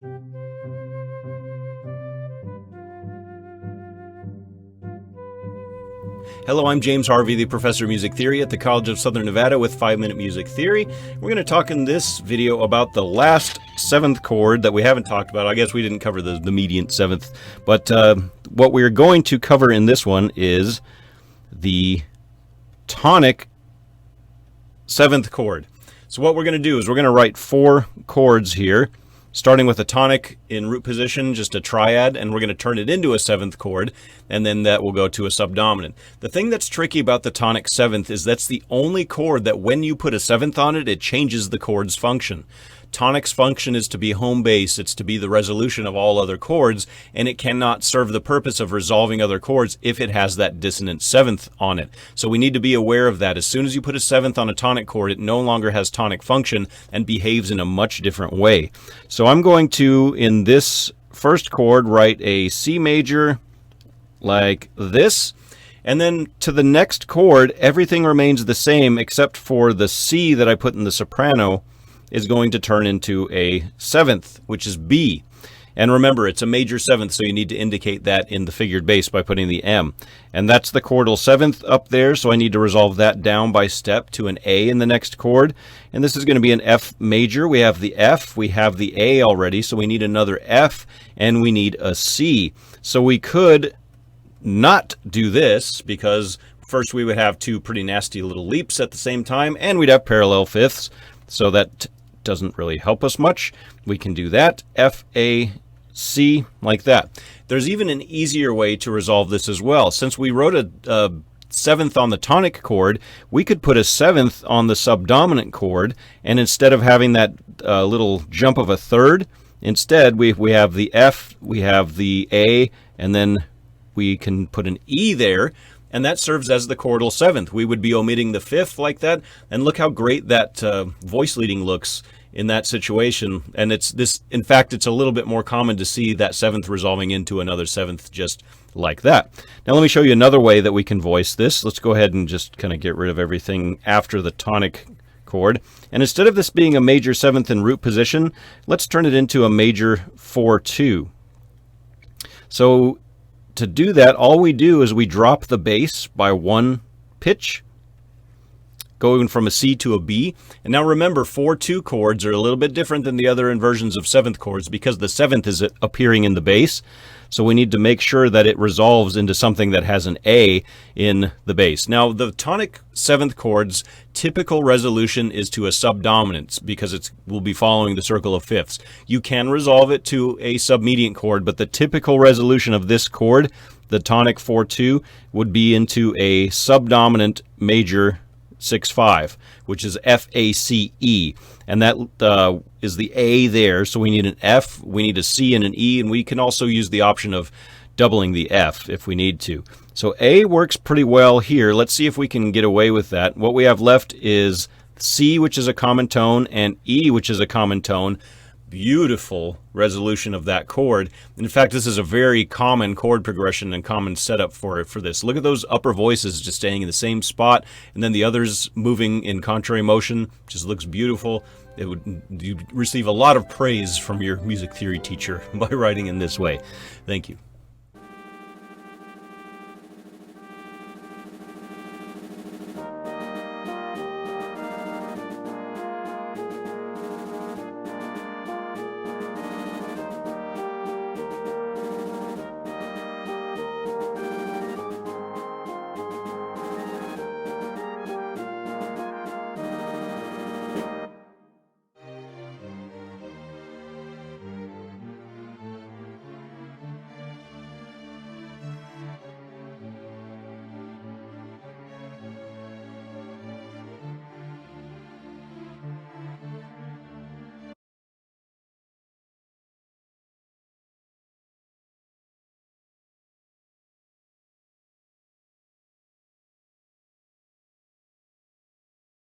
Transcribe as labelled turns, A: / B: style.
A: Hello, I'm James Harvey, the professor of music theory at the College of Southern Nevada with 5-Minute Music Theory. We're going to talk in this video about the last seventh chord that we haven't talked about. I guess we didn't cover the mediant seventh, but what we're going to cover in this one is the tonic seventh chord. So what we're going to do is we're going to write 4 chords here, starting with a tonic in root position, just a triad, and we're going to turn it into a seventh chord, and then that will go to a subdominant. The thing that's tricky about the tonic seventh is that's the only chord that when you put a seventh on it, it changes the chord's function. Tonic's function is to be home base, it's to be the resolution of all other chords, and it cannot serve the purpose of resolving other chords if it has that dissonant seventh on it. So we need to be aware of that. As soon as you put a seventh on a tonic chord, it no longer has tonic function and behaves in a much different way. So I'm going to, in this first chord, write a C major like this. And then to the next chord, everything remains the same except for the C that I put in the soprano is going to turn into a seventh, which is B. And remember, it's a major seventh, so you need to indicate that in the figured bass by putting the M. And that's the chordal seventh up there, so I need to resolve that down by step to an A in the next chord. And this is going to be an F major. We have the F, we have the A already, so we need another F, and we need a C. So we could not do this, because first we would have 2 pretty nasty little leaps at the same time, and we'd have parallel fifths, so that doesn't really help us much. We can do that, F, A, C, like that. There's even an easier way to resolve this as well. Since we wrote a seventh on the tonic chord, we could put a seventh on the subdominant chord, and instead of having that little jump of a third, instead we have the F, we have the A, and then we can put an E there, and that serves as the chordal seventh. We would be omitting the fifth like that, and look how great that voice leading looks in that situation. And it's this, in fact, it's a little bit more common to see that seventh resolving into another seventh just like that. Now let me show you another way that we can voice this. Let's go ahead and just kind of get rid of everything after the tonic chord. And instead of this being a major seventh in root position, let's turn it into a major 4-2. So to do that, all we do is we drop the bass by 1 pitch, going from a C to a B. And now remember, 4-2 chords are a little bit different than the other inversions of seventh chords because the seventh is appearing in the bass. So we need to make sure that it resolves into something that has an A in the bass. Now, the tonic seventh chord's typical resolution is to a subdominant because it will be following the circle of fifths. You can resolve it to a submediant chord, but the typical resolution of this chord, the tonic 4-2, would be into a subdominant major 6-5, which is F-A-C-E, and that is the A there, so we need an F, we need a C and an E, and we can also use the option of doubling the F if we need to. So A works pretty well here. Let's see if we can get away with that. What we have left is C, which is a common tone, and E, which is a common tone. Beautiful resolution of that chord. In fact, this is a very common chord progression and common setup for this. Look at those upper voices just staying in the same spot, and then the others moving in contrary motion. Just looks beautiful. You'd receive a lot of praise from your music theory teacher by writing in this way. Thank you.